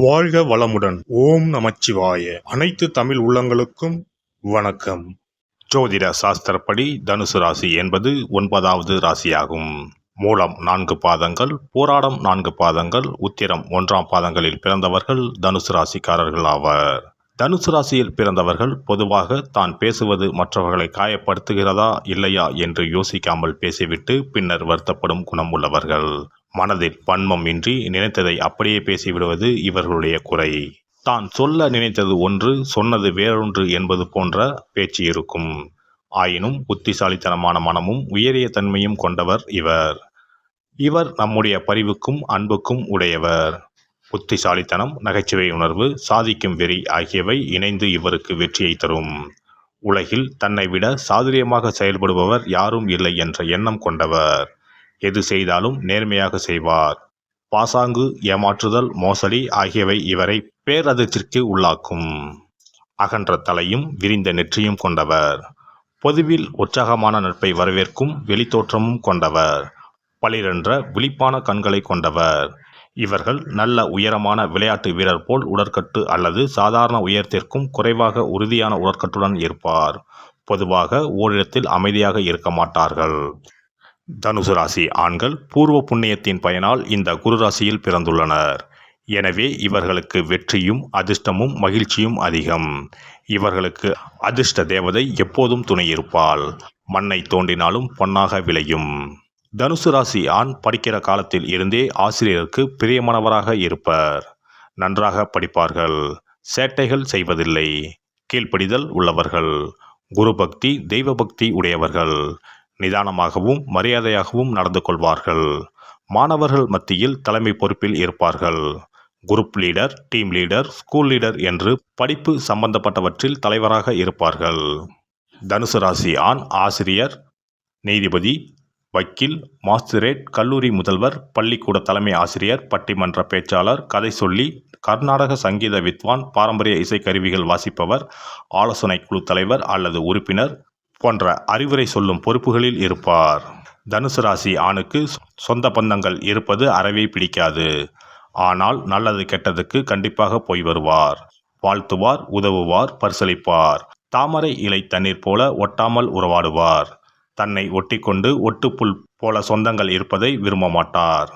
வாழ்க வளமுடன். ஓம் நமச்சிவாய. அனைத்து தமிழ் உள்ளங்களுக்கும் வணக்கம். ஜோதிட சாஸ்திரப்படி தனுசு ராசி என்பது 9வது ராசியாகும். மூலம் 4 பாதங்கள், போராடம் 4 பாதங்கள், உத்திரம் 1ஆம் பாதங்களில் பிறந்தவர்கள் தனுசு ராசிக்காரர்கள் ஆவர். தனுசு ராசியில் பிறந்தவர்கள் பொதுவாக தான் பேசுவது மற்றவர்களை காயப்படுத்துகிறதா இல்லையா என்று யோசிக்காமல் பேசிவிட்டு பின்னர் வருத்தப்படும் குணம் உள்ளவர்கள். மனதில் வன்மம் இன்றி நினைத்ததை அப்படியே பேசிவிடுவது இவர்களுடைய குறை. தான் சொல்ல நினைத்தது ஒன்று, சொன்னது வேறொன்று என்பது போன்ற பேச்சு இருக்கும். ஆயினும் புத்திசாலித்தனமான மனமும் உயரிய தன்மையும் கொண்டவர் இவர் நம்முடைய பரிவுக்கும் அன்புக்கும் உடையவர். புத்திசாலித்தனம், நகைச்சுவை உணர்வு, சாதிக்கும் வெறி ஆகியவை இணைந்து இவருக்கு வெற்றியை தரும். உலகில் தன்னை விட சாதுரியமாக செயல்படுபவர் யாரும் இல்லை என்ற எண்ணம் கொண்டவர். எது செய்தாலும் நேர்மையாக செய்வார். பாசாங்கு, ஏமாற்றுதல், மோசடி ஆகியவை இவரை பேரதிர்ச்சிக்கு உள்ளாக்கும். அகன்ற தலையும் விரிந்த நெற்றியும் கொண்டவர். பொதுவில் உற்சாகமான நட்பை வரவேற்கும் வெளித்தோற்றமும் கொண்டவர். பளிரென்ற விழிப்பான கண்களை கொண்டவர். இவர்கள் நல்ல உயரமான விளையாட்டு வீரர் போல் உடற்கட்டு அல்லது சாதாரண உயரத்திற்கும் குறைவாக உறுதியான உடற்கட்டுடன் இருப்பார். பொதுவாக ஓரிடத்தில் அமைதியாக இருக்க மாட்டார்கள். தனுசு ராசி ஆண்கள் பூர்வ புண்ணியத்தின் பயனால் இந்த குரு ராசியில் பிறந்துள்ளனர். எனவே இவர்களுக்கு வெற்றியும் அதிர்ஷ்டமும் மகிழ்ச்சியும் அதிகம். இவர்களுக்கு அதிர்ஷ்ட தேவதை எப்போதும் துணையிருப்பாள். மண்ணை தோண்டினாலும் பொன்னாக விளையும். தனுசு ராசி ஆண் படிக்கிற காலத்தில் இருந்தே ஆசிரியருக்கு பிரியமானவராக இருப்பர். நன்றாக படிப்பார்கள். சேட்டைகள் செய்வதில்லை. கீழ்ப்படிதல் உள்ளவர்கள். குரு பக்தி, தெய்வ பக்தி உடையவர்கள். நிதானமாகவும் மரியாதையாகவும் நடந்து கொள்வார்கள். மாணவர்கள் மத்தியில் தலைமை பொறுப்பில் இருப்பார்கள். Group leader, team leader, school leader என்று படிப்பு சம்பந்தப்பட்டவற்றில் தலைவராக இருப்பார்கள். தனுசு ராசி ஆண் ஆசிரியர், நீதிபதி, வக்கீல், மாஸ்திரேட், கல்லூரி முதல்வர், பள்ளிக்கூட தலைமை ஆசிரியர், பட்டிமன்ற பேச்சாளர், கதை சொல்லி, கர்நாடக சங்கீத வித்வான், பாரம்பரிய இசைக்கருவிகள் வாசிப்பவர், ஆலோசனை குழு தலைவர் அல்லது உறுப்பினர் போன்ற அறிவுரை சொல்லும் பொறுப்புகளில் இருப்பார். தனுசு ராசி ஆணுக்கு சொந்த பந்தங்கள் இருப்பது அறவே பிடிக்காது. ஆனால் நல்லது கெட்டதுக்கு கண்டிப்பாக போய் வருவார். வாழ்த்துவார், உதவுவார், பரிசளிப்பார். தாமரை இலை தண்ணீர் போல ஒட்டாமல் உறவாடுவார். தன்னை ஒட்டிக்கொண்டு ஒட்டுப்புல் போல சொந்தங்கள் இருப்பதை விரும்ப மாட்டார்.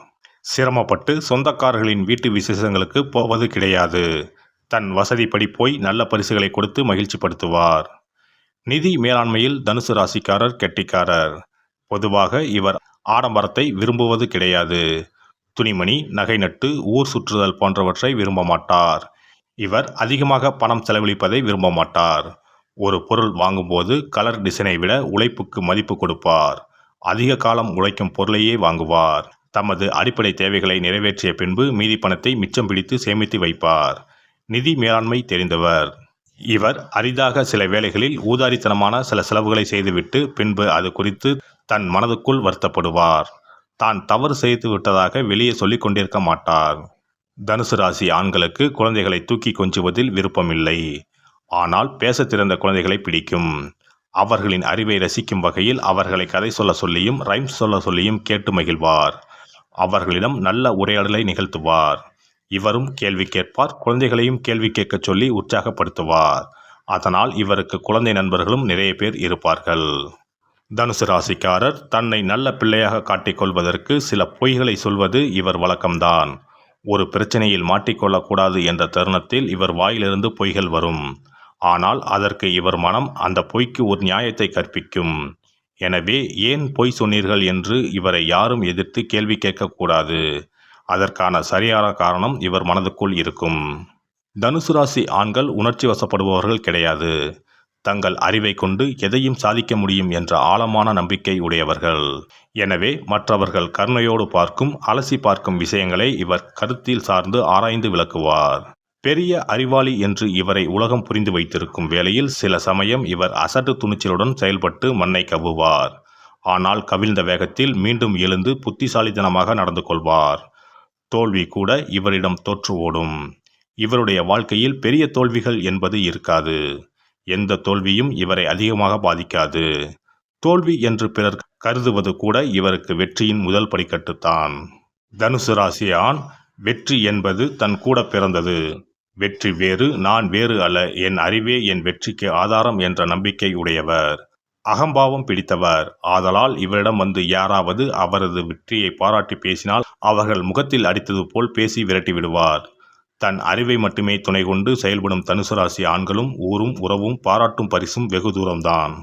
சிரமப்பட்டு சொந்தக்காரர்களின் வீட்டு விசேஷங்களுக்கு போவது கிடையாது. தன் வசதிப்படி போய் நல்ல பரிசுகளை கொடுத்து மகிழ்ச்சிப்படுத்துவார். நிதி மேலாண்மையில் தனுசு ராசிக்காரர் கெட்டிக்காரர். பொதுவாக இவர் ஆடம்பரத்தை விரும்புவது கிடையாது. துணிமணி, நகை நட்டு, ஊர் சுற்றுதல் போன்றவற்றை விரும்ப மாட்டார். இவர் அதிகமாக பணம் செலவழிப்பதை விரும்ப மாட்டார். ஒரு பொருள் வாங்கும்போது கலர் டிசைனை விட உழைப்புக்கு மதிப்பு கொடுப்பார். அதிக காலம் உழைக்கும் பொருளையே வாங்குவார். தமது அடிப்படை தேவைகளை நிறைவேற்றிய பின்பு மீதி பணத்தை மிச்சம் பிடித்து சேமித்து வைப்பார். நிதி மேலாண்மை தெரிந்தவர். இவர் அரிதாக சில வேளைகளில் ஊதாரித்தனமான சில செலவுகளை செய்துவிட்டு பின்பு அது குறித்து தன் மனதுக்குள் வருத்தப்படுவார். தான் தவறு செய்து விட்டதாக வெளியே சொல்லிக் கொண்டிருக்க மாட்டார். தனுசு ராசி ஆண்களுக்கு குழந்தைகளை தூக்கி கொஞ்சுவதில் விருப்பமில்லை. ஆனால் பேச திறந்த குழந்தைகளை பிடிக்கும். அவர்களின் அறிவை ரசிக்கும் வகையில் அவர்களை கதை சொல்ல சொல்லியும் ரைம்ஸ் சொல்ல சொல்லியும் கேட்டு மகிழ்வார். அவர்களிடம் நல்ல உரையாடலை நிகழ்த்துவார். இவரும் கேள்வி கேட்பார். குழந்தைகளையும் கேள்வி கேட்கச் சொல்லி உற்சாகப்படுத்துவார். அதனால் இவருக்கு குழந்தை நண்பர்களும் நிறைய பேர் இருப்பார்கள். தனுசு ராசிக்காரர் தன்னை நல்ல பிள்ளையாக காட்டிக்கொள்வதற்கு சில பொய்களை சொல்வது இவர் வழக்கம்தான். ஒரு பிரச்சனையில் மாட்டிக்கொள்ளக்கூடாது என்ற தருணத்தில் இவர் வாயிலிருந்து பொய்கள் வரும். ஆனால் அதற்கு இவர் மனம் அந்த பொய்க்கு ஒரு நியாயத்தை கற்பிக்கும். எனவே ஏன் பொய் சொன்னீர்கள் என்று இவரை யாரும் எதிர்த்து கேள்வி கேட்கக்கூடாது. அதற்கான சரியான காரணம் இவர் மனதுக்குள் இருக்கும். தனுசு ராசி ஆண்கள் உணர்ச்சி வசப்படுபவர்கள் கிடையாது. தங்கள் அறிவை கொண்டு எதையும் சாதிக்க முடியும் என்ற ஆழமான நம்பிக்கை உடையவர்கள். எனவே மற்றவர்கள் கருணையோடு அலசி பார்க்கும் விஷயங்களை இவர் கருத்தில் சார்ந்து ஆராய்ந்து விளக்குவார். பெரிய அறிவாளி என்று இவரை உலகம் புரிந்து வைத்திருக்கும் வேளையில் சில சமயம் இவர் அசட்டு துணிச்சலுடன் செயல்பட்டு மண்ணை கவ்வுவார். ஆனால் கவிழ்ந்த வேகத்தில் மீண்டும் எழுந்து புத்திசாலித்தனமாக நடந்து கொள்வார். தோல்வி கூட இவரிடம் தோற்று ஓடும். இவருடைய வாழ்க்கையில் பெரிய தோல்விகள் என்பது இருக்காது. எந்த தோல்வியும் இவரை அதிகமாக பாதிக்காது. தோல்வி என்று பிறர் கருதுவது கூட இவருக்கு வெற்றியின் முதல் படிக்கட்டுத்தான். தனுசு ராசி ஆண் வெற்றி என்பது தன் கூட பிறந்தது. வெற்றி வேறு, நான் வேறு அல்ல, என் அறிவே என் வெற்றிக்கு ஆதாரம் என்ற நம்பிக்கை உடையவர். அகம்பாவம் பிடித்தவர். ஆதலால் இவரிடம் வந்து யாராவது அவரது வெற்றியை பாராட்டி பேசினால் அவர்கள் முகத்தில் அடித்தது போல் பேசி விரட்டி விடுவார். தன் அறிவை மட்டுமே துணை கொண்டு செயல்படும் தனுசு ராசி ஆண்களும் ஊரும் உறவும் பாராட்டும் பரிசும் வெகு தூரம்தான்.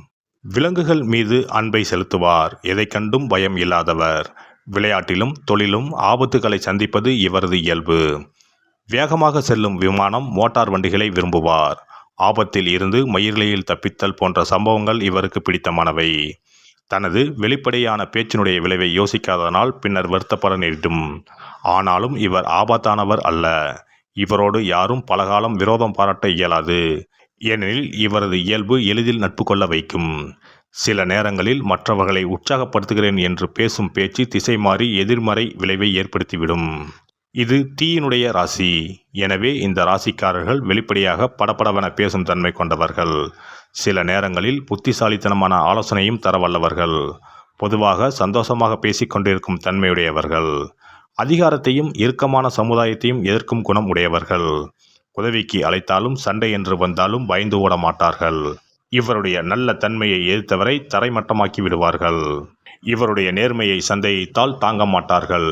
விலங்குகள் மீது அன்பை செலுத்துவார். எதை கண்டும் பயம் இல்லாதவர். விளையாட்டிலும் தொழிலும் ஆபத்துகளை சந்திப்பது இவரது இயல்பு. வேகமாக செல்லும் விமானம், மோட்டார் வண்டிகளை விரும்புவார். ஆபத்தில் இருந்து மயிரிழையில் தப்பித்தல் போன்ற சம்பவங்கள் இவருக்கு பிடித்தமானவை. தனது வெளிப்படையான பேச்சினுடைய விளைவை யோசிக்காததனால் பின்னர் வருத்தப்பட நேரிடும். ஆனாலும் இவர் ஆபத்தானவர் அல்ல. இவரோடு யாரும் பலகாலம் விரோதம் பாராட்ட இயலாது. ஏனெனில் இவரது இயல்பு எளிதில் நட்பு கொள்ள வைக்கும். சில நேரங்களில் மற்றவர்களை உற்சாகப்படுத்துகிறேன் என்று பேசும் பேச்சு திசை மாறி எதிர்மறை விளைவை ஏற்படுத்திவிடும். இது தீயினுடைய ராசி. எனவே இந்த ராசிக்காரர்கள் வெளிப்படையாக படபடவென பேசும் தன்மை கொண்டவர்கள். சில நேரங்களில் புத்திசாலித்தனமான ஆலோசனையும் தர வல்லவர்கள். பொதுவாக சந்தோஷமாக பேசிக் கொண்டிருக்கும் தன்மையுடையவர்கள். அதிகாரத்தையும் இறுக்கமான சமுதாயத்தையும் எதிர்க்கும் குணம் உடையவர்கள். உதவிக்கு அழைத்தாலும் சண்டை என்று வந்தாலும் பயந்து ஓட மாட்டார்கள். இவருடைய நல்ல தன்மையை எதிர்த்தவரை தரைமட்டமாக்கி விடுவார்கள். இவருடைய நேர்மையை சந்தேகித்தால் தாங்க மாட்டார்கள்.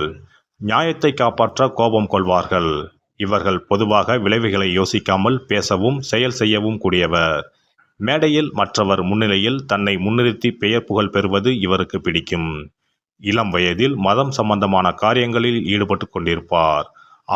நியாயத்தை காப்பாற்ற கோபம் கொள்வார்கள். இவர்கள் பொதுவாக விளைவுகளை யோசிக்காமல் பேசவும் செயல் செய்யவும் கூடியவர். மேடையில் மற்றவர் முன்னிலையில் தன்னை முன்னிறுத்தி பெயர் புகழ் பெறுவது இவருக்கு பிடிக்கும். இளம் வயதில் மதம் சம்பந்தமான காரியங்களில் ஈடுபட்டு கொண்டிருப்பார்.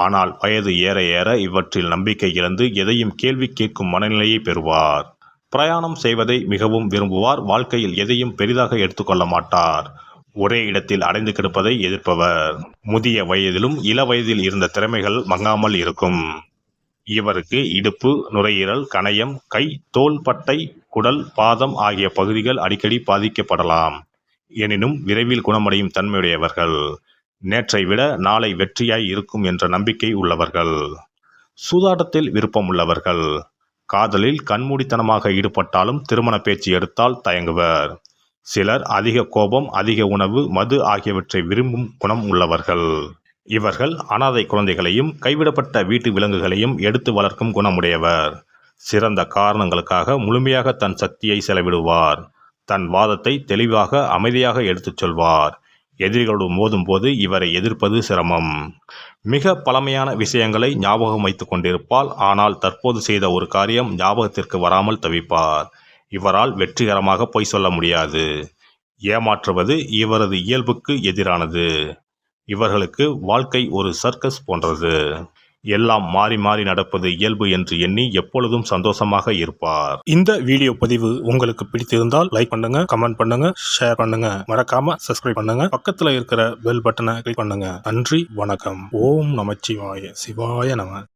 ஆனால் வயது ஏற ஏற இவற்றில் நம்பிக்கை இழந்து எதையும் கேள்வி கேட்கும் மனநிலையை பெறுவார். பிரயாணம் செய்வதை மிகவும் விரும்புவார். வாழ்க்கையில் எதையும் பெரிதாக எடுத்துக்கொள்ள மாட்டார். ஒரே இடத்தில் அடைந்து கிடப்பதை எதிர்ப்பவர். முதிய வயதிலும் இள வயதில் இருந்த திறமைகள் மங்காமல் இருக்கும். இவருக்கு இடுப்பு, நுரையீரல், கணையம், கை, தோள் பட்டை, குடல், பாதம் ஆகிய பகுதிகள் அடிக்கடி பாதிக்கப்படலாம். எனினும் விரைவில் குணமடையும் தன்மையுடையவர்கள். நேற்றை விட நாளை வெற்றியாய் இருக்கும் என்ற நம்பிக்கை உள்ளவர்கள். சூதாட்டத்தில் விருப்பம் உள்ளவர்கள். காதலில் கண்மூடித்தனமாக ஈடுபட்டாலும் திருமண பேச்சு எடுத்தால் தயங்குவர். சிலர் அதிக கோபம், அதிக உணவு, மது ஆகியவற்றை விரும்பும் குணம் உள்ளவர்கள். இவர்கள் அனாதை குழந்தைகளையும் கைவிடப்பட்ட வீட்டு விலங்குகளையும் எடுத்து வளர்க்கும் குணமுடையவர். சிறந்த காரணங்களுக்காக முழுமையாக தன் சக்தியை செலவிடுவார். தன் வாதத்தை தெளிவாக அமைதியாக எடுத்துச் சொல்வார். எதிரிகளோடு மோதும் போது இவரை எதிர்ப்பது சிரமம். மிக பழமையான விஷயங்களை ஞாபகம் வைத்து கொண்டிருப்பார். ஆனால் தற்போது செய்த ஒரு காரியம் ஞாபகத்திற்கு வராமல் தவிப்பார். இவரால் வெற்றிகரமாக பொய் சொல்ல முடியாது. ஏமாற்றுவது இவரது இயல்புக்கு எதிரானது. இவர்களுக்கு வாழ்க்கை ஒரு சர்க்கஸ் போன்றது. எல்லாம் மாறி மாறி நடப்பது இயல்பு என்று எண்ணி எப்பொழுதும் சந்தோஷமாக இருப்பார். இந்த வீடியோ பதிவு உங்களுக்கு பிடித்திருந்தால் லைக் பண்ணுங்க, கமெண்ட் பண்ணுங்க, ஷேர் பண்ணுங்க. மறக்காம சப்ஸ்கிரைப் பண்ணுங்க. பக்கத்துல இருக்கிற பெல் பட்டனை கிளிக் பண்ணுங்க. நன்றி, வணக்கம். ஓம் நமச்சிவாய. சிவாய நம.